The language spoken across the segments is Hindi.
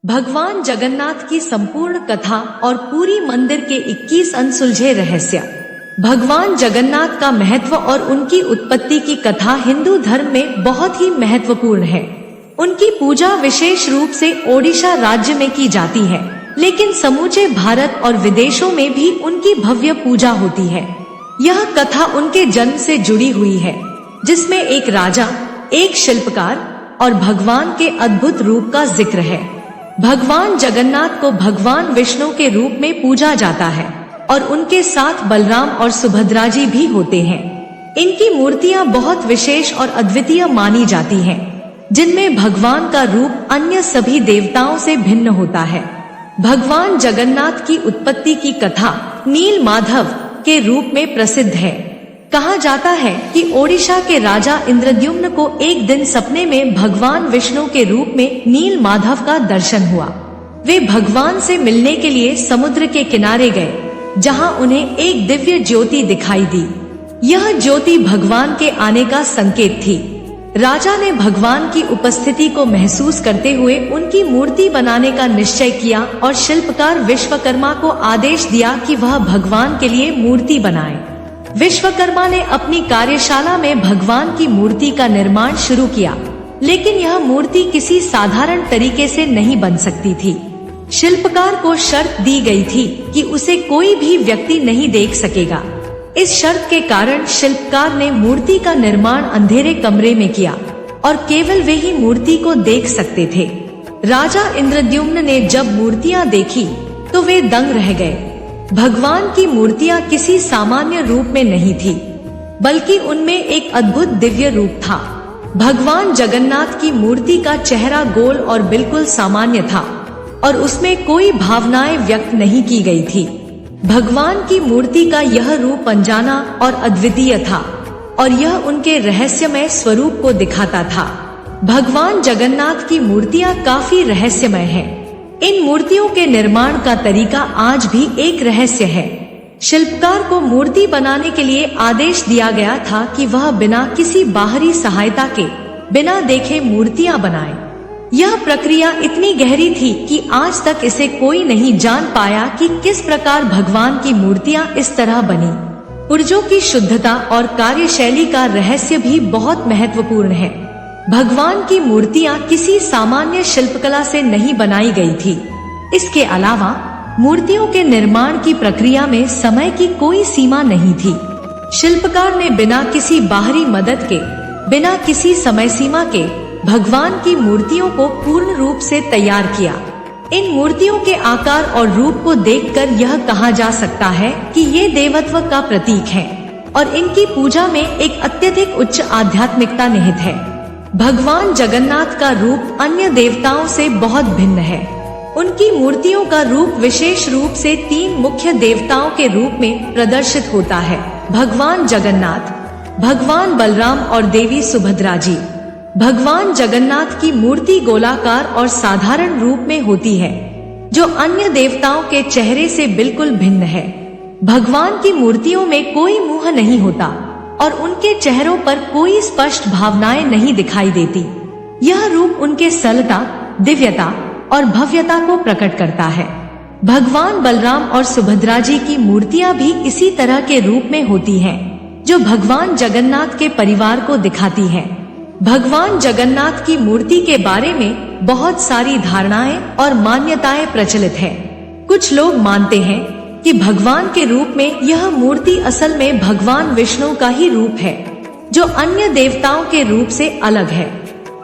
भगवान जगन्नाथ की संपूर्ण कथा और पूरी मंदिर के 21 अनसुलझे रहस्य। भगवान जगन्नाथ का महत्व और उनकी उत्पत्ति की कथा हिंदू धर्म में बहुत ही महत्वपूर्ण है। उनकी पूजा विशेष रूप से ओडिशा राज्य में की जाती है, लेकिन समूचे भारत और विदेशों में भी उनकी भव्य पूजा होती है। यह कथा उनके जन्म से जुड़ी हुई है, जिसमें एक राजा, एक शिल्पकार और भगवान के अद्भुत रूप का जिक्र है। भगवान जगन्नाथ को भगवान विष्णु के रूप में पूजा जाता है और उनके साथ बलराम और सुभद्रा जी भी होते हैं। इनकी मूर्तियां बहुत विशेष और अद्वितीय मानी जाती हैं, जिनमें भगवान का रूप अन्य सभी देवताओं से भिन्न होता है। भगवान जगन्नाथ की उत्पत्ति की कथा नील माधव के रूप में प्रसिद्ध है। कहा जाता है कि ओडिशा के राजा इंद्रद्युम्न को एक दिन सपने में भगवान विष्णु के रूप में नील माधव का दर्शन हुआ। वे भगवान से मिलने के लिए समुद्र के किनारे गए, जहां उन्हें एक दिव्य ज्योति दिखाई दी। यह ज्योति भगवान के आने का संकेत थी। राजा ने भगवान की उपस्थिति को महसूस करते हुए उनकी मूर्ति बनाने का निश्चय किया और शिल्पकार विश्वकर्मा को आदेश दिया कि वह भगवान के लिए मूर्ति बनाए। विश्वकर्मा ने अपनी कार्यशाला में भगवान की मूर्ति का निर्माण शुरू किया, लेकिन यह मूर्ति किसी साधारण तरीके से नहीं बन सकती थी। शिल्पकार को शर्त दी गई थी कि उसे कोई भी व्यक्ति नहीं देख सकेगा। इस शर्त के कारण शिल्पकार ने मूर्ति का निर्माण अंधेरे कमरे में किया और केवल वे ही मूर्ति को देख सकते थे। राजा इंद्रद्युम्न ने जब मूर्तियां देखी तो वे दंग रह गए। भगवान की मूर्तियां किसी सामान्य रूप में नहीं थी, बल्कि उनमें एक अद्भुत दिव्य रूप था। भगवान जगन्नाथ की मूर्ति का चेहरा गोल और बिल्कुल सामान्य था और उसमें कोई भावनाएं व्यक्त नहीं की गई थी। भगवान की मूर्ति का यह रूप अनजाना और अद्वितीय था और यह उनके रहस्यमय स्वरूप को दिखाता था। भगवान जगन्नाथ की मूर्तियां काफी रहस्यमय हैं। इन मूर्तियों के निर्माण का तरीका आज भी एक रहस्य है। शिल्पकार को मूर्ति बनाने के लिए आदेश दिया गया था कि वह बिना किसी बाहरी सहायता के, बिना देखे मूर्तियां बनाए। यह प्रक्रिया इतनी गहरी थी कि आज तक इसे कोई नहीं जान पाया कि किस प्रकार भगवान की मूर्तियां इस तरह बनी। पुर्जों की शुद्धता और कार्यशैली का रहस्य भी बहुत महत्वपूर्ण है। भगवान की मूर्तियां किसी सामान्य शिल्पकला से नहीं बनाई गई थी। इसके अलावा मूर्तियों के निर्माण की प्रक्रिया में समय की कोई सीमा नहीं थी। शिल्पकार ने बिना किसी बाहरी मदद के, बिना किसी समय सीमा के भगवान की मूर्तियों को पूर्ण रूप से तैयार किया। इन मूर्तियों के आकार और रूप को देखकर यह कहा जा सकता है कि ये देवत्व का प्रतीक है और इनकी पूजा में एक अत्यधिक उच्च आध्यात्मिकता निहित है। भगवान जगन्नाथ का रूप अन्य देवताओं से बहुत भिन्न है। उनकी मूर्तियों का रूप विशेष रूप से 3 मुख्य देवताओं के रूप में प्रदर्शित होता है: भगवान जगन्नाथ, भगवान बलराम और देवी सुभद्रा जी। भगवान जगन्नाथ की मूर्ति गोलाकार और साधारण रूप में होती है, जो अन्य देवताओं के चेहरे से बिल्कुल भिन्न है। भगवान की मूर्तियों में कोई मुंह नहीं होता और उनके चेहरों पर कोई स्पष्ट भावनाएं नहीं दिखाई देती। यह रूप उनके सरलता, दिव्यता और भव्यता को प्रकट करता है। भगवान बलराम और सुभद्रा जी की मूर्तियां भी इसी तरह के रूप में होती हैं, जो भगवान जगन्नाथ के परिवार को दिखाती हैं। भगवान जगन्नाथ की मूर्ति के बारे में बहुत सारी धारणाएं और मान्यताएं प्रचलित है। कुछ लोग मानते हैं कि भगवान के रूप में यह मूर्ति असल में भगवान विष्णु का ही रूप है, जो अन्य देवताओं के रूप से अलग है।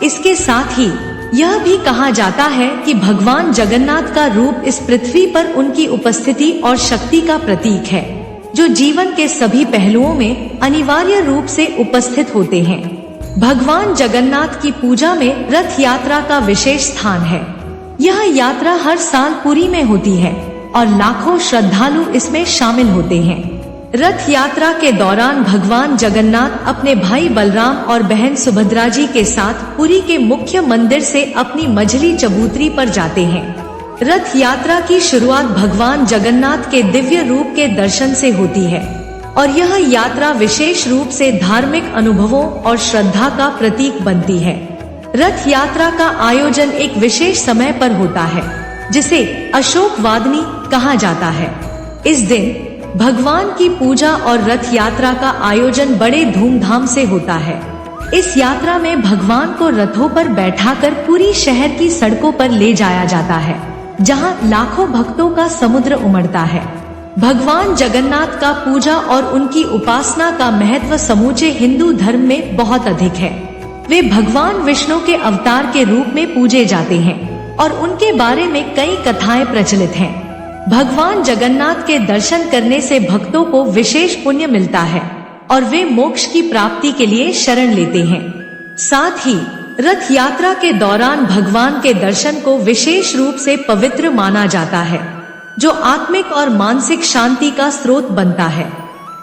इसके साथ ही यह भी कहा जाता है कि भगवान जगन्नाथ का रूप इस पृथ्वी पर उनकी उपस्थिति और शक्ति का प्रतीक है, जो जीवन के सभी पहलुओं में अनिवार्य रूप से उपस्थित होते हैं। भगवान जगन्नाथ की पूजा में रथ यात्रा का विशेष स्थान है। यह यात्रा हर साल पुरी में होती है और लाखों श्रद्धालु इसमें शामिल होते हैं। रथ यात्रा के दौरान भगवान जगन्नाथ अपने भाई बलराम और बहन सुभद्रा जी के साथ पुरी के मुख्य मंदिर से अपनी मझली चबूतरी पर जाते हैं। रथ यात्रा की शुरुआत भगवान जगन्नाथ के दिव्य रूप के दर्शन से होती है और यह यात्रा विशेष रूप से धार्मिक अनुभवों और श्रद्धा का प्रतीक बनती है। रथ यात्रा का आयोजन एक विशेष समय पर होता है, जिसे अशोक वादनी कहा जाता है। इस दिन भगवान की पूजा और रथ यात्रा का आयोजन बड़े धूमधाम से होता है। इस यात्रा में भगवान को रथों पर बैठाकर पूरी शहर की सड़कों पर ले जाया जाता है, जहां लाखों भक्तों का समुद्र उमड़ता है। भगवान जगन्नाथ का पूजा और उनकी उपासना का महत्व समूचे हिंदू धर्म में बहुत अधिक है। वे भगवान विष्णु के अवतार के रूप में पूजे जाते हैं और उनके बारे में कई कथाएं प्रचलित हैं। भगवान जगन्नाथ के दर्शन करने से भक्तों को विशेष पुण्य मिलता है और वे मोक्ष की प्राप्ति के लिए शरण लेते हैं। साथ ही रथ यात्रा के दौरान भगवान के दर्शन को विशेष रूप से पवित्र माना जाता है, जो आत्मिक और मानसिक शांति का स्रोत बनता है।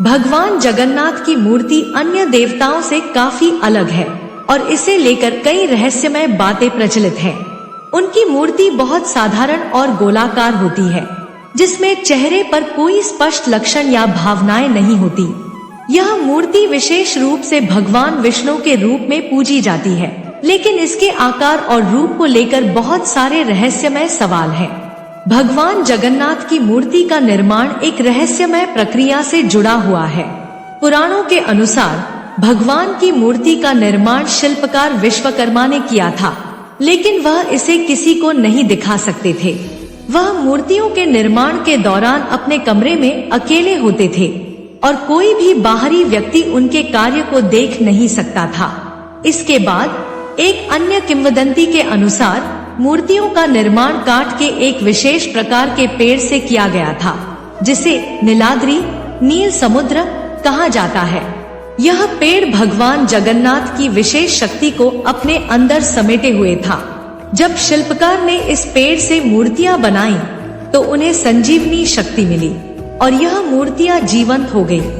भगवान जगन्नाथ की मूर्ति अन्य देवताओं से काफी अलग है और इसे लेकर कई रहस्यमय बातें प्रचलित हैं। उनकी मूर्ति बहुत साधारण और गोलाकार होती है, जिसमें चेहरे पर कोई स्पष्ट लक्षण या भावनाएं नहीं होती। यह मूर्ति विशेष रूप से भगवान विष्णु के रूप में पूजी जाती है, लेकिन इसके आकार और रूप को लेकर बहुत सारे रहस्यमय सवाल हैं। भगवान जगन्नाथ की मूर्ति का निर्माण एक रहस्यमय प्रक्रिया से जुड़ा हुआ है। पुराणों के अनुसार भगवान की मूर्ति का निर्माण शिल्पकार विश्वकर्मा ने किया था, लेकिन वह इसे किसी को नहीं दिखा सकते थे। वह मूर्तियों के निर्माण के दौरान अपने कमरे में अकेले होते थे और कोई भी बाहरी व्यक्ति उनके कार्य को देख नहीं सकता था। इसके बाद एक अन्य किंवदंती के अनुसार मूर्तियों का निर्माण काठ के एक विशेष प्रकार के पेड़ से किया गया था, जिसे नीलाद्रि नील समुद्र कहा जाता है। यह पेड़ भगवान जगन्नाथ की विशेष शक्ति को अपने अंदर समेटे हुए था। जब शिल्पकार ने इस पेड़ से मूर्तियां बनाई तो उन्हें संजीवनी शक्ति मिली और यह मूर्तियां जीवंत हो गईं।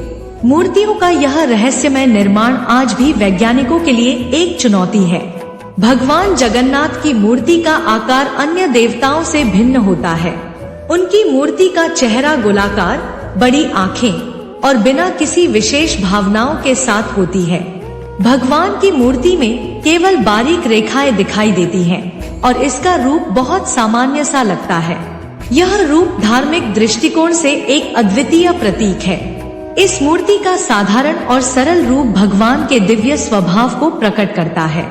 मूर्तियों का यह रहस्यमय निर्माण आज भी वैज्ञानिकों के लिए एक चुनौती है। भगवान जगन्नाथ की मूर्ति का आकार अन्य देवताओं से भिन्न होता है। उनकी मूर्ति का चेहरा गोलाकार, बड़ी आंखें और बिना किसी विशेष भावनाओं के साथ होती है। भगवान की मूर्ति में केवल बारीक रेखाएं दिखाई देती हैं और इसका रूप बहुत सामान्य सा लगता है। यह रूप धार्मिक दृष्टिकोण से एक अद्वितीय प्रतीक है। इस मूर्ति का साधारण और सरल रूप भगवान के दिव्य स्वभाव को प्रकट करता है।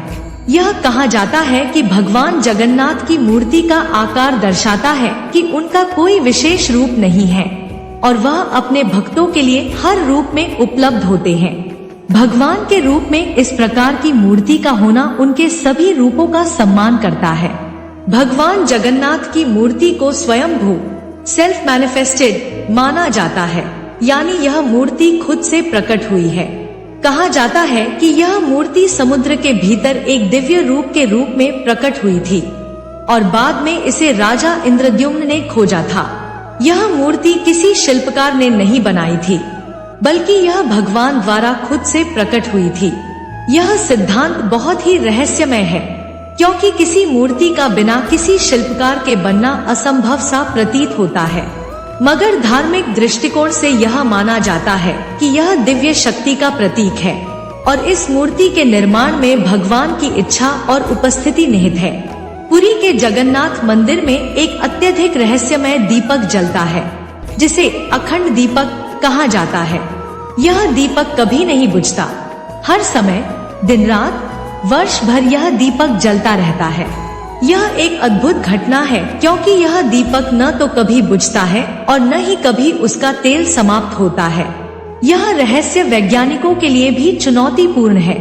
यह कहा जाता है कि भगवान जगन्नाथ की मूर्ति का आकार दर्शाता है कि उनका कोई विशेष रूप नहीं है और वह अपने भक्तों के लिए हर रूप में उपलब्ध होते हैं। भगवान के रूप में इस प्रकार की मूर्ति का होना उनके सभी रूपों का सम्मान करता है। भगवान जगन्नाथ की मूर्ति को स्वयंभू सेल्फ मैनिफेस्टेड माना जाता है, यानी यह मूर्ति खुद से प्रकट हुई है। कहा जाता है कि यह मूर्ति समुद्र के भीतर एक दिव्य रूप के रूप में प्रकट हुई थी और बाद में इसे राजा इंद्रद्युम्न ने खोजा था। यह मूर्ति किसी शिल्पकार ने नहीं बनाई थी, बल्कि यह भगवान द्वारा खुद से प्रकट हुई थी। यह सिद्धांत बहुत ही रहस्यमय है, क्योंकि किसी मूर्ति का बिना किसी शिल्पकार के बनना असंभव सा प्रतीत होता है। मगर धार्मिक दृष्टिकोण से यह माना जाता है कि यह दिव्य शक्ति का प्रतीक है और इस मूर्ति के निर्माण में भगवान की इच्छा और उपस्थिति निहित है। पुरी के जगन्नाथ मंदिर में एक अत्यधिक रहस्यमय दीपक जलता है, जिसे अखंड दीपक कहा जाता है। यह दीपक कभी नहीं बुझता। हर समय, दिन रात, वर्ष भर यह दीपक जलता रहता है। यह एक अद्भुत घटना है, क्योंकि यह दीपक न तो कभी बुझता है और न ही कभी उसका तेल समाप्त होता है। यह रहस्य वैज्ञानिकों के लिए भी चुनौतीपूर्ण है,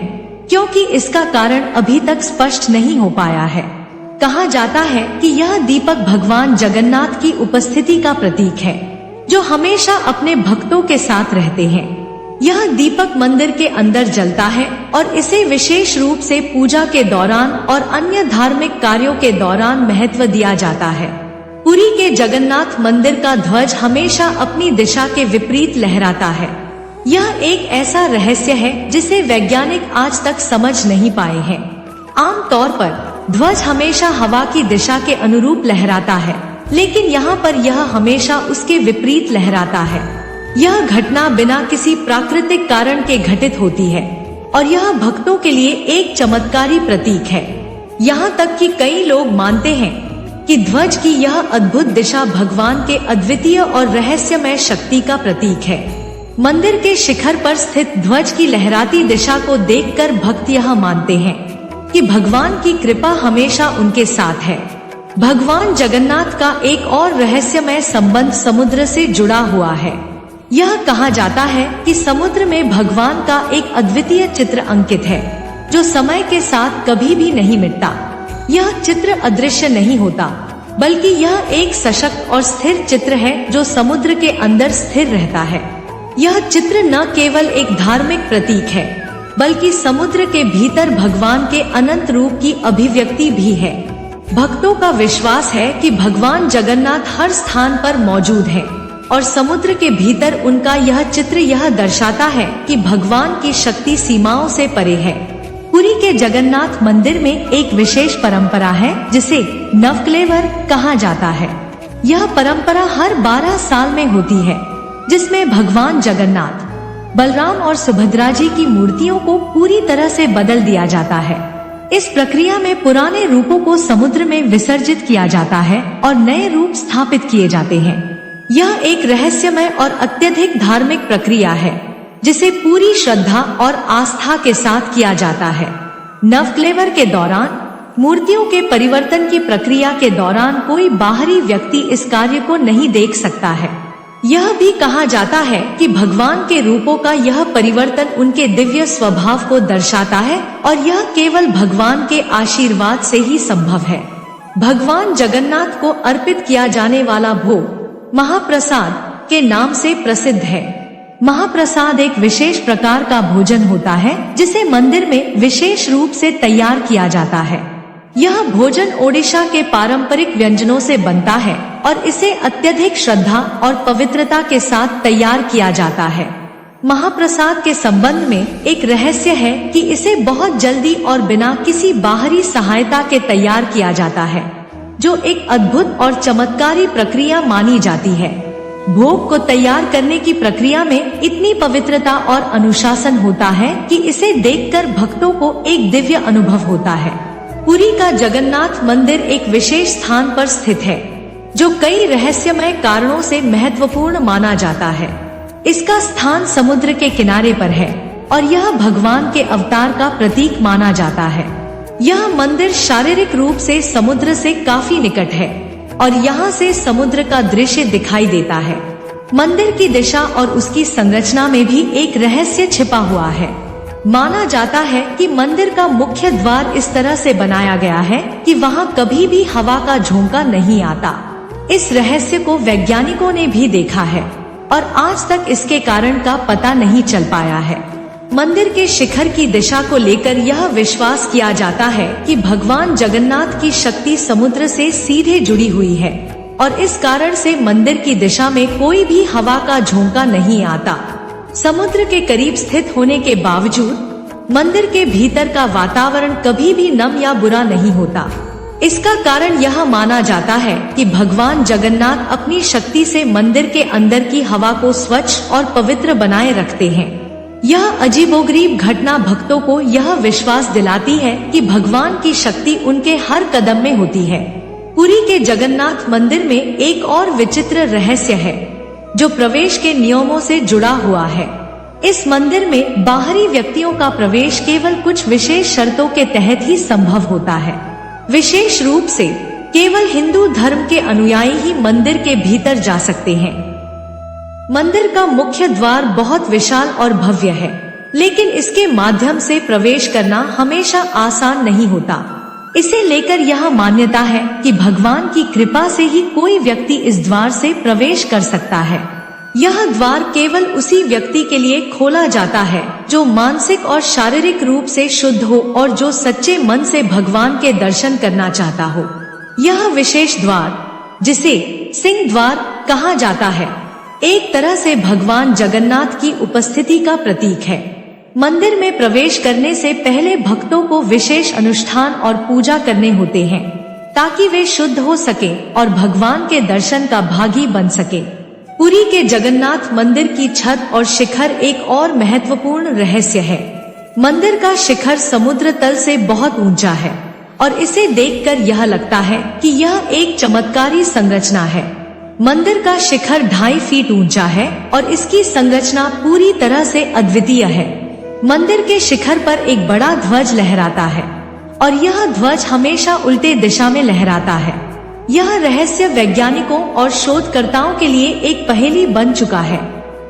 क्योंकि इसका कारण अभी तक स्पष्ट नहीं हो पाया है। कहा जाता है कि यह दीपक भगवान जगन्नाथ की उपस्थिति का प्रतीक है, जो हमेशा अपने भक्तों के साथ रहते हैं। यह दीपक मंदिर के अंदर जलता है और इसे विशेष रूप से पूजा के दौरान और अन्य धार्मिक कार्यों के दौरान महत्व दिया जाता है। पुरी के जगन्नाथ मंदिर का ध्वज हमेशा अपनी दिशा के विपरीत लहराता है। यह एक ऐसा रहस्य है जिसे वैज्ञानिक आज तक समझ नहीं पाए हैं। आमतौर पर ध्वज हमेशा हवा की दिशा के अनुरूप लहराता है, लेकिन यहाँ पर यह हमेशा उसके विपरीत लहराता है। यह घटना बिना किसी प्राकृतिक कारण के घटित होती है और यह भक्तों के लिए एक चमत्कारी प्रतीक है। यहाँ तक कि कई लोग मानते हैं कि ध्वज की यह अद्भुत दिशा भगवान के अद्वितीय और रहस्यमय शक्ति का प्रतीक है। मंदिर के शिखर पर स्थित ध्वज की लहराती दिशा को देखकर भक्त यह मानते हैं कि भगवान की कृपा हमेशा उनके साथ है। भगवान जगन्नाथ का एक और रहस्यमय संबंध समुद्र से जुड़ा हुआ है। यह कहा जाता है कि समुद्र में भगवान का एक अद्वितीय चित्र अंकित है, जो समय के साथ कभी भी नहीं मिटता। यह चित्र अदृश्य नहीं होता, बल्कि यह एक सशक्त और स्थिर चित्र है जो समुद्र के अंदर स्थिर रहता है। यह चित्र न केवल एक धार्मिक प्रतीक है, बल्कि समुद्र के भीतर भगवान के अनंत रूप की अभिव्यक्ति भी है। भक्तों का विश्वास है कि भगवान जगन्नाथ हर स्थान पर मौजूद है और समुद्र के भीतर उनका यह चित्र यह दर्शाता है कि भगवान की शक्ति सीमाओं से परे है। पुरी के जगन्नाथ मंदिर में एक विशेष परंपरा है जिसे नवकलेवर कहा जाता है। यह परंपरा हर 12 साल में होती है, जिसमें भगवान जगन्नाथ, बलराम और सुभद्रा जी की मूर्तियों को पूरी तरह से बदल दिया जाता है। इस प्रक्रिया में पुराने रूपों को समुद्र में विसर्जित किया जाता है और नए रूप स्थापित किए जाते हैं। यह एक रहस्यमय और अत्यधिक धार्मिक प्रक्रिया है, जिसे पूरी श्रद्धा और आस्था के साथ किया जाता है। नवकलेवर के दौरान मूर्तियों के परिवर्तन की प्रक्रिया के दौरान कोई बाहरी व्यक्ति इस कार्य को नहीं देख सकता है। यह भी कहा जाता है कि भगवान के रूपों का यह परिवर्तन उनके दिव्य स्वभाव को दर्शाता है और यह केवल भगवान के आशीर्वाद से ही संभव है। भगवान जगन्नाथ को अर्पित किया जाने वाला भोग महाप्रसाद के नाम से प्रसिद्ध है। महाप्रसाद एक विशेष प्रकार का भोजन होता है जिसे मंदिर में विशेष रूप से तैयार किया जाता है। यह भोजन ओडिशा के पारंपरिक व्यंजनों से बनता है और इसे अत्यधिक श्रद्धा और पवित्रता के साथ तैयार किया जाता है। महाप्रसाद के संबंध में एक रहस्य है कि इसे बहुत जल्दी और बिना किसी बाहरी सहायता के तैयार किया जाता है, जो एक अद्भुत और चमत्कारी प्रक्रिया मानी जाती है। भोग को तैयार करने की प्रक्रिया में इतनी पवित्रता और अनुशासन होता है कि इसे देखकर भक्तों को एक दिव्य अनुभव होता है। पुरी का जगन्नाथ मंदिर एक विशेष स्थान पर स्थित है, जो कई रहस्यमय कारणों से महत्वपूर्ण माना जाता है। इसका स्थान समुद्र के किनारे पर है और यह भगवान के अवतार का प्रतीक माना जाता है। यह मंदिर शारीरिक रूप से समुद्र से काफी निकट है और यहाँ से समुद्र का दृश्य दिखाई देता है। मंदिर की दिशा और उसकी संरचना में भी एक रहस्य छिपा हुआ है। माना जाता है कि मंदिर का मुख्य द्वार इस तरह से बनाया गया है कि वहाँ कभी भी हवा का झोंका नहीं आता। इस रहस्य को वैज्ञानिकों ने भी देखा है और आज तक इसके कारण का पता नहीं चल पाया है। मंदिर के शिखर की दिशा को लेकर यह विश्वास किया जाता है कि भगवान जगन्नाथ की शक्ति समुद्र से सीधे जुड़ी हुई है और इस कारण से मंदिर की दिशा में कोई भी हवा का झोंका नहीं आता। समुद्र के करीब स्थित होने के बावजूद मंदिर के भीतर का वातावरण कभी भी नम या बुरा नहीं होता। इसका कारण यह माना जाता है कि भगवान जगन्नाथ अपनी शक्ति से मंदिर के अंदर की हवा को स्वच्छ और पवित्र बनाए रखते हैं। यह अजीबोगरीब घटना भक्तों को यह विश्वास दिलाती है कि भगवान की शक्ति उनके हर कदम में होती है। पुरी के जगन्नाथ मंदिर में एक और विचित्र रहस्य है, जो प्रवेश के नियमों से जुड़ा हुआ है। इस मंदिर में बाहरी व्यक्तियों का प्रवेश केवल कुछ विशेष शर्तों के तहत ही संभव होता है। विशेष रूप से केवल हिंदू धर्म के अनुयायी ही मंदिर के भीतर जा सकते हैं। मंदिर का मुख्य द्वार बहुत विशाल और भव्य है, लेकिन इसके माध्यम से प्रवेश करना हमेशा आसान नहीं होता। इसे लेकर यह मान्यता है कि भगवान की कृपा से ही कोई व्यक्ति इस द्वार से प्रवेश कर सकता है। यह द्वार केवल उसी व्यक्ति के लिए खोला जाता है जो मानसिक और शारीरिक रूप से शुद्ध हो और जो सच्चे मन से भगवान के दर्शन करना चाहता हो। यह विशेष द्वार, जिसे सिंह द्वार कहा जाता है, एक तरह से भगवान जगन्नाथ की उपस्थिति का प्रतीक है। मंदिर में प्रवेश करने से पहले भक्तों को विशेष अनुष्ठान और पूजा करने होते हैं, ताकि वे शुद्ध हो सके और भगवान के दर्शन का भागी बन सके। पुरी के जगन्नाथ मंदिर की छत और शिखर एक और महत्वपूर्ण रहस्य है। मंदिर का शिखर समुद्र तल से बहुत ऊंचा है और इसे देखकर यह लगता है कि यह एक चमत्कारी संरचना है। मंदिर का शिखर 2.5 फीट ऊंचा है और इसकी संरचना पूरी तरह से अद्वितीय है। मंदिर के शिखर पर एक बड़ा ध्वज लहराता है और यह ध्वज हमेशा उल्टे दिशा में लहराता है। यह रहस्य वैज्ञानिकों और शोधकर्ताओं के लिए एक पहेली बन चुका है,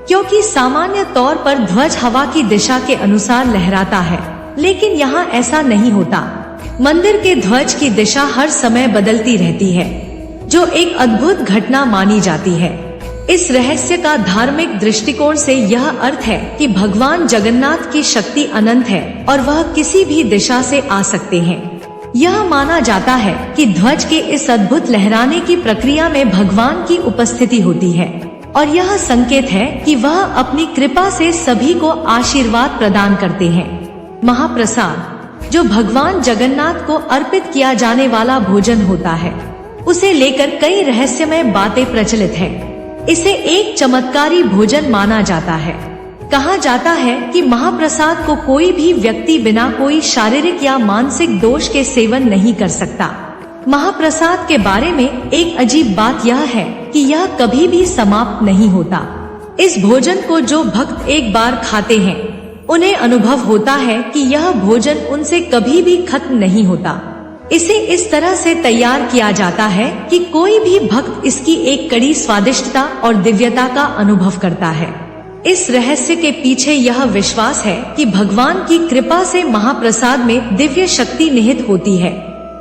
क्योंकि सामान्य तौर पर ध्वज हवा की दिशा के अनुसार लहराता है, लेकिन यहाँ ऐसा नहीं होता। मंदिर के ध्वज की दिशा हर समय बदलती रहती है, जो एक अद्भुत घटना मानी जाती है। इस रहस्य का धार्मिक दृष्टिकोण से यह अर्थ है कि भगवान जगन्नाथ की शक्ति अनंत है और वह किसी भी दिशा से आ सकते हैं। यह माना जाता है कि ध्वज के इस अद्भुत लहराने की प्रक्रिया में भगवान की उपस्थिति होती है और यह संकेत है कि वह अपनी कृपा से सभी को आशीर्वाद प्रदान करते हैं। महाप्रसाद, जो भगवान जगन्नाथ को अर्पित किया जाने वाला भोजन होता है, उसे लेकर कई रहस्यमय बातें प्रचलित हैं। इसे एक चमत्कारी भोजन माना जाता है। कहा जाता है कि महाप्रसाद को कोई भी व्यक्ति बिना कोई शारीरिक या मानसिक दोष के सेवन नहीं कर सकता। महाप्रसाद के बारे में एक अजीब बात यह है कि यह कभी भी समाप्त नहीं होता। इस भोजन को जो भक्त एक बार खाते हैं, उन्हें अनुभव होता है कि यह भोजन उनसे कभी भी खत्म नहीं होता। इसे इस तरह से तैयार किया जाता है कि कोई भी भक्त इसकी एक कड़ी स्वादिष्टता और दिव्यता का अनुभव करता है। इस रहस्य के पीछे यह विश्वास है कि भगवान की कृपा से महाप्रसाद में दिव्य शक्ति निहित होती है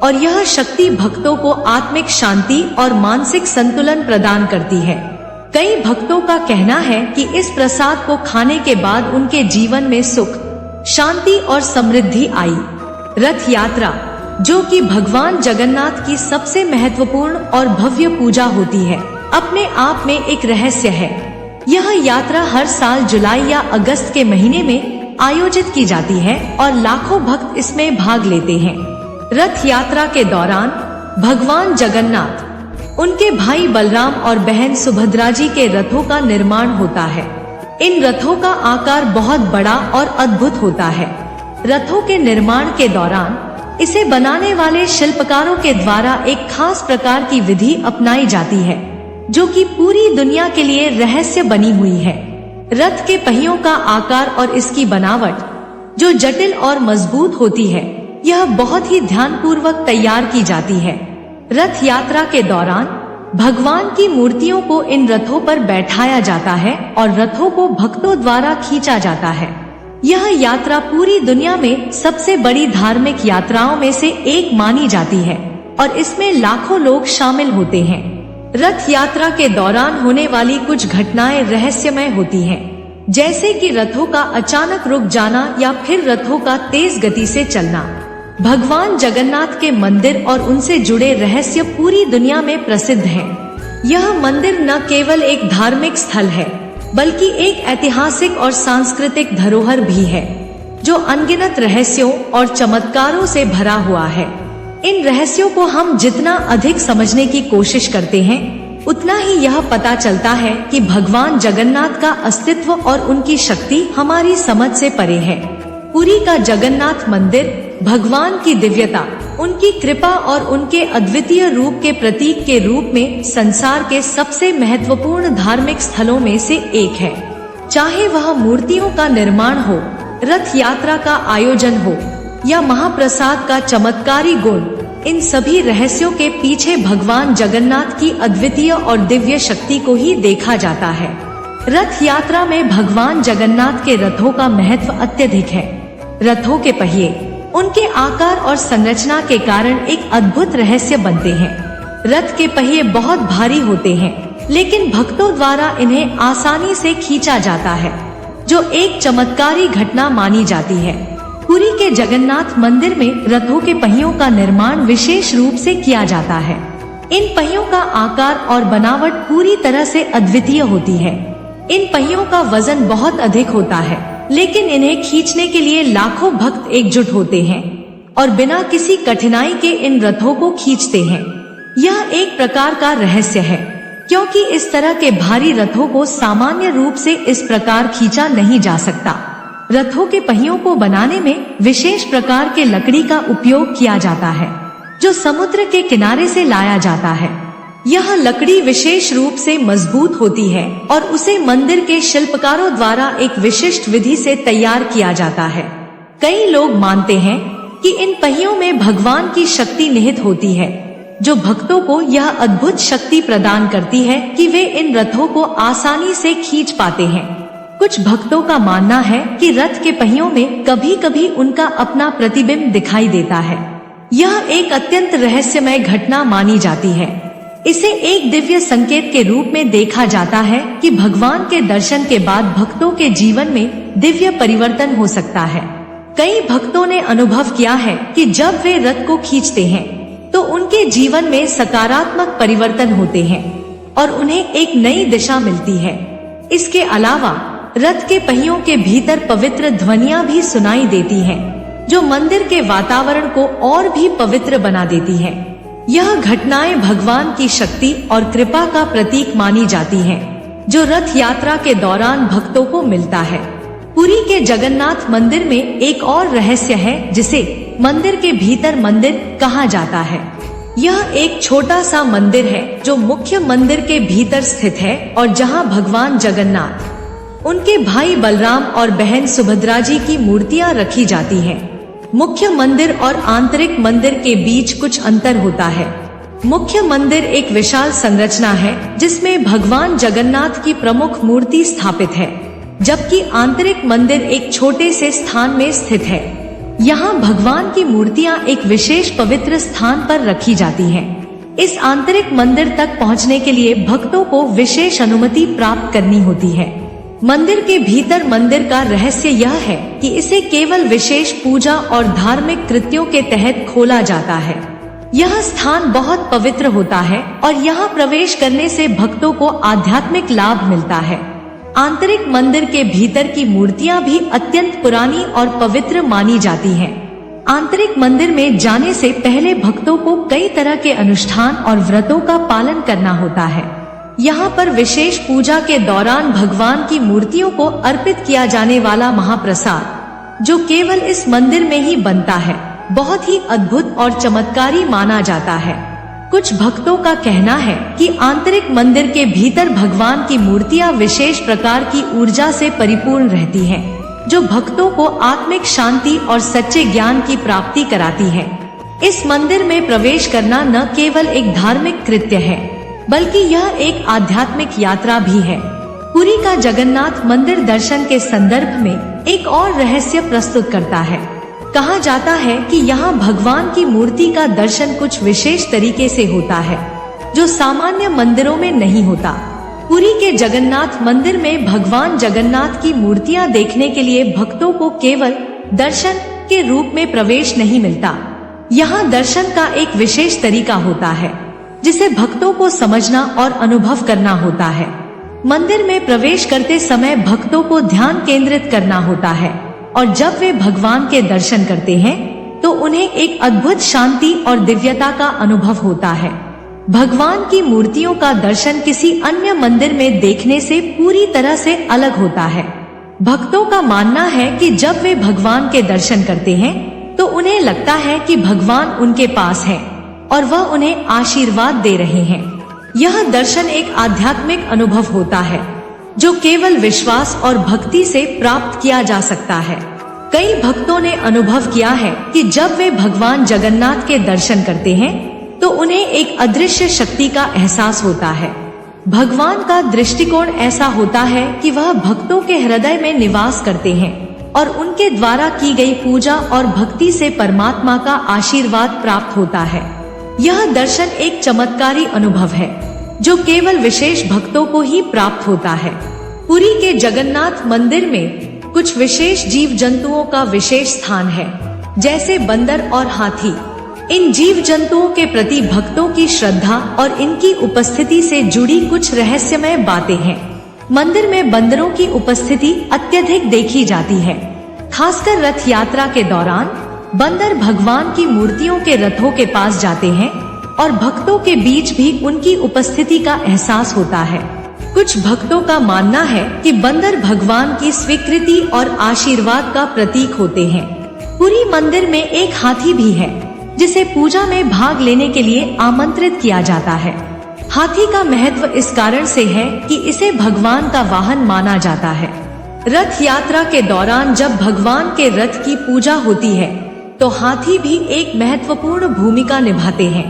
और यह शक्ति भक्तों को आत्मिक शांति और मानसिक संतुलन प्रदान करती है। कई भक्तों का कहना है कि इस प्रसाद को खाने के बाद उनके जीवन में सुख, शांति और समृद्धि आई। रथ यात्रा, जो कि भगवान जगन्नाथ की सबसे महत्वपूर्ण और भव्य पूजा होती है, अपने आप में एक रहस्य है। यह यात्रा हर साल जुलाई या अगस्त के महीने में आयोजित की जाती है और लाखों भक्त इसमें भाग लेते हैं। रथ यात्रा के दौरान भगवान जगन्नाथ, उनके भाई बलराम और बहन सुभद्रा जी के रथों का निर्माण होता है। इन रथों का आकार बहुत बड़ा और अद्भुत होता है। रथों के निर्माण के दौरान इसे बनाने वाले शिल्पकारों के द्वारा एक खास प्रकार की विधि अपनाई जाती है, जो कि पूरी दुनिया के लिए रहस्य बनी हुई है। रथ के पहियों का आकार और इसकी बनावट, जो जटिल और मजबूत होती है, यह बहुत ही ध्यानपूर्वक तैयार की जाती है। रथ यात्रा के दौरान भगवान की मूर्तियों को इन रथों पर बैठाया जाता है और रथों को भक्तों द्वारा खींचा जाता है। यह यात्रा पूरी दुनिया में सबसे बड़ी धार्मिक यात्राओं में से एक मानी जाती है और इसमें लाखों लोग शामिल होते हैं। रथ यात्रा के दौरान होने वाली कुछ घटनाएं रहस्यमय होती हैं, जैसे कि रथों का अचानक रुक जाना या फिर रथों का तेज गति से चलना। भगवान जगन्नाथ के मंदिर और उनसे जुड़े रहस्य पूरी दुनिया में प्रसिद्ध हैं। यह मंदिर न केवल एक धार्मिक स्थल है, बल्कि एक ऐतिहासिक और सांस्कृतिक धरोहर भी है, जो अनगिनत रहस्यों और चमत्कारों से भरा हुआ है। इन रहस्यों को हम जितना अधिक समझने की कोशिश करते हैं, उतना ही यह पता चलता है कि भगवान जगन्नाथ का अस्तित्व और उनकी शक्ति हमारी समझ से परे है। पुरी का जगन्नाथ मंदिर भगवान की दिव्यता, उनकी कृपा और उनके अद्वितीय रूप के प्रतीक के रूप में संसार के सबसे महत्वपूर्ण धार्मिक स्थलों में से एक है। चाहे वह मूर्तियों का निर्माण हो, रथ यात्रा का आयोजन हो या महाप्रसाद का चमत्कारी गुण, इन सभी रहस्यों के पीछे भगवान जगन्नाथ की अद्वितीय और दिव्य शक्ति को ही देखा जाता है। रथ यात्रा में भगवान जगन्नाथ के रथों का महत्व अत्यधिक है। रथों के पहिए उनके आकार और संरचना के कारण एक अद्भुत रहस्य बनते हैं। रथ के पहिए बहुत भारी होते हैं, लेकिन भक्तों द्वारा इन्हें आसानी से खींचा जाता है, जो एक चमत्कारी घटना मानी जाती है। पुरी के जगन्नाथ मंदिर में रथों के पहियों का निर्माण विशेष रूप से किया जाता है। इन पहियों का आकार और बनावट पूरी तरह से अद्वितीय होती है। इन पहियों का वजन बहुत अधिक होता है, लेकिन इन्हें खींचने के लिए लाखों भक्त एकजुट होते हैं और बिना किसी कठिनाई के इन रथों को खींचते हैं। यह एक प्रकार का रहस्य है, क्योंकि इस तरह के भारी रथों को सामान्य रूप से इस प्रकार खींचा नहीं जा सकता। रथों के पहियों को बनाने में विशेष प्रकार के लकड़ी का उपयोग किया जाता है। जो समुद्र के किनारे से लाया जाता है। यह लकड़ी विशेष रूप से मजबूत होती है और उसे मंदिर के शिल्पकारों द्वारा एक विशिष्ट विधि से तैयार किया जाता है। कई लोग मानते हैं कि इन पहियों में भगवान की शक्ति निहित होती है, जो भक्तों को यह अद्भुत शक्ति प्रदान करती है कि वे इन रथों को आसानी से खींच पाते हैं। कुछ भक्तों का मानना है कि रथ के पहियों में कभी कभी उनका अपना प्रतिबिंब दिखाई देता है। यह एक अत्यंत रहस्यमय घटना मानी जाती है। इसे एक दिव्य संकेत के रूप में देखा जाता है कि भगवान के दर्शन के बाद भक्तों के जीवन में दिव्य परिवर्तन हो सकता है। कई भक्तों ने अनुभव किया है कि जब वे रथ को खींचते हैं तो उनके जीवन में सकारात्मक परिवर्तन होते हैं और उन्हें एक नई दिशा मिलती है। इसके अलावा रथ के पहियों के भीतर पवित्र ध्वनियां भी सुनाई देती हैं, जो मंदिर के वातावरण को और भी पवित्र बना देती हैं। यह घटनाएं भगवान की शक्ति और कृपा का प्रतीक मानी जाती हैं, जो रथ यात्रा के दौरान भक्तों को मिलता है। पुरी के जगन्नाथ मंदिर में एक और रहस्य है, जिसे मंदिर के भीतर मंदिर कहा जाता है। यह एक छोटा सा मंदिर है जो मुख्य मंदिर के भीतर स्थित है और जहां भगवान जगन्नाथ, उनके भाई बलराम और बहन सुभद्रा जी की मूर्तियां रखी जाती हैं। मुख्य मंदिर और आंतरिक मंदिर के बीच कुछ अंतर होता है। मुख्य मंदिर एक विशाल संरचना है जिसमें भगवान जगन्नाथ की प्रमुख मूर्ति स्थापित है, जबकि आंतरिक मंदिर एक छोटे से स्थान में स्थित है। यहाँ भगवान की मूर्तियां एक विशेष पवित्र स्थान पर रखी जाती हैं। इस आंतरिक मंदिर तक पहुँचने के लिए भक्तों को विशेष अनुमति प्राप्त करनी होती है। मंदिर के भीतर मंदिर का रहस्य यह है कि इसे केवल विशेष पूजा और धार्मिक कृत्यों के तहत खोला जाता है। यह स्थान बहुत पवित्र होता है और यहाँ प्रवेश करने से भक्तों को आध्यात्मिक लाभ मिलता है। आंतरिक मंदिर के भीतर की मूर्तियां भी अत्यंत पुरानी और पवित्र मानी जाती हैं। आंतरिक मंदिर में जाने से पहले भक्तों को कई तरह के अनुष्ठान और व्रतों का पालन करना होता है। यहाँ पर विशेष पूजा के दौरान भगवान की मूर्तियों को अर्पित किया जाने वाला महाप्रसाद, जो केवल इस मंदिर में ही बनता है, बहुत ही अद्भुत और चमत्कारी माना जाता है। कुछ भक्तों का कहना है कि आंतरिक मंदिर के भीतर भगवान की मूर्तियां विशेष प्रकार की ऊर्जा से परिपूर्ण रहती हैं, जो भक्तों को आत्मिक शांति और सच्चे ज्ञान की प्राप्ति कराती है। इस मंदिर में प्रवेश करना न केवल एक धार्मिक कृत्य है, बल्कि यह एक आध्यात्मिक यात्रा भी है। पुरी का जगन्नाथ मंदिर दर्शन के संदर्भ में एक और रहस्य प्रस्तुत करता है। कहा जाता है कि यहाँ भगवान की मूर्ति का दर्शन कुछ विशेष तरीके से होता है, जो सामान्य मंदिरों में नहीं होता। पुरी के जगन्नाथ मंदिर में भगवान जगन्नाथ की मूर्तियां देखने के लिए भक्तों को केवल दर्शन के रूप में प्रवेश नहीं मिलता। यहाँ दर्शन का एक विशेष तरीका होता है, जिसे भक्तों को समझना और अनुभव करना होता है। मंदिर में प्रवेश करते समय भक्तों को ध्यान केंद्रित करना होता है और जब वे भगवान के दर्शन करते हैं तो उन्हें एक अद्भुत शांति और दिव्यता का अनुभव होता है। भगवान की मूर्तियों का दर्शन किसी अन्य मंदिर में देखने से पूरी तरह से अलग होता है। भक्तों का मानना है कि जब वे भगवान के दर्शन करते हैं तो उन्हें लगता है कि भगवान उनके पास है और वह उन्हें आशीर्वाद दे रहे हैं। यह दर्शन एक आध्यात्मिक अनुभव होता है, जो केवल विश्वास और भक्ति से प्राप्त किया जा सकता है। कई भक्तों ने अनुभव किया है कि जब वे भगवान जगन्नाथ के दर्शन करते हैं तो उन्हें एक अदृश्य शक्ति का एहसास होता है। भगवान का दृष्टिकोण ऐसा होता है कि वह भक्तों के हृदय में निवास करते हैं और उनके द्वारा की गई पूजा और भक्ति से परमात्मा का आशीर्वाद प्राप्त होता है। यह दर्शन एक चमत्कारी अनुभव है, जो केवल विशेष भक्तों को ही प्राप्त होता है। पुरी के जगन्नाथ मंदिर में कुछ विशेष जीव जंतुओं का विशेष स्थान है, जैसे बंदर और हाथी। इन जीव जंतुओं के प्रति भक्तों की श्रद्धा और इनकी उपस्थिति से जुड़ी कुछ रहस्यमय बातें हैं। मंदिर में बंदरों की उपस्थिति अत्यधिक देखी जाती है, खासकर रथ यात्रा के दौरान। बंदर भगवान की मूर्तियों के रथों के पास जाते हैं और भक्तों के बीच भी उनकी उपस्थिति का एहसास होता है। कुछ भक्तों का मानना है कि बंदर भगवान की स्वीकृति और आशीर्वाद का प्रतीक होते हैं। पुरी मंदिर में एक हाथी भी है, जिसे पूजा में भाग लेने के लिए आमंत्रित किया जाता है। हाथी का महत्व इस कारण से है कि इसे भगवान का वाहन माना जाता है। रथ यात्रा के दौरान जब भगवान के रथ की पूजा होती है तो हाथी भी एक महत्वपूर्ण भूमिका निभाते हैं।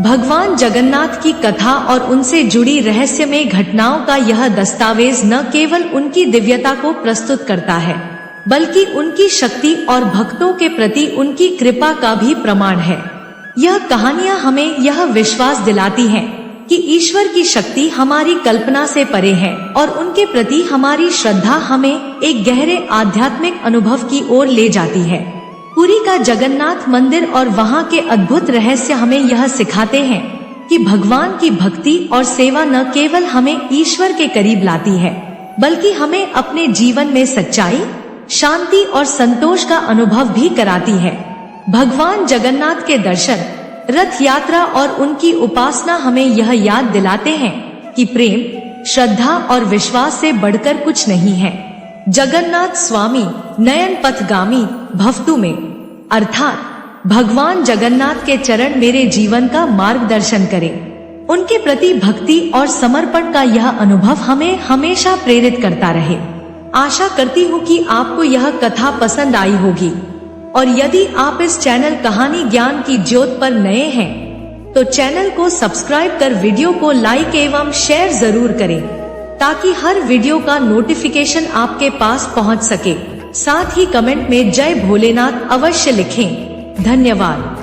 भगवान जगन्नाथ की कथा और उनसे जुड़ी रहस्यमय घटनाओं का यह दस्तावेज न केवल उनकी दिव्यता को प्रस्तुत करता है, बल्कि उनकी शक्ति और भक्तों के प्रति उनकी कृपा का भी प्रमाण है। यह कहानियां हमें यह विश्वास दिलाती हैं कि ईश्वर की शक्ति हमारी कल्पना से परे है और उनके प्रति हमारी श्रद्धा हमें एक गहरे आध्यात्मिक अनुभव की ओर ले जाती है। पुरी का जगन्नाथ मंदिर और वहाँ के अद्भुत रहस्य हमें यह सिखाते हैं कि भगवान की भक्ति और सेवा न केवल हमें ईश्वर के करीब लाती है, बल्कि हमें अपने जीवन में सच्चाई, शांति और संतोष का अनुभव भी कराती है। भगवान जगन्नाथ के दर्शन, रथ यात्रा और उनकी उपासना हमें यह याद दिलाते हैं कि प्रेम, श्रद्धा और विश्वास से बढ़कर कुछ नहीं है। जगन्नाथ स्वामी नयन पथगामी भवतु में, अर्थात भगवान जगन्नाथ के चरण मेरे जीवन का मार्गदर्शन करें। उनके प्रति भक्ति और समर्पण का यह अनुभव हमें हमेशा प्रेरित करता रहे। आशा करती हूँ कि आपको यह कथा पसंद आई होगी, और यदि आप इस चैनल कहानी ज्ञान की ज्योत पर नए हैं तो चैनल को सब्सक्राइब कर वीडियो को लाइक एवं शेयर जरूर करें, ताकि हर वीडियो का नोटिफिकेशन आपके पास पहुंच सके। साथ ही कमेंट में जय भोलेनाथ अवश्य लिखें। धन्यवाद।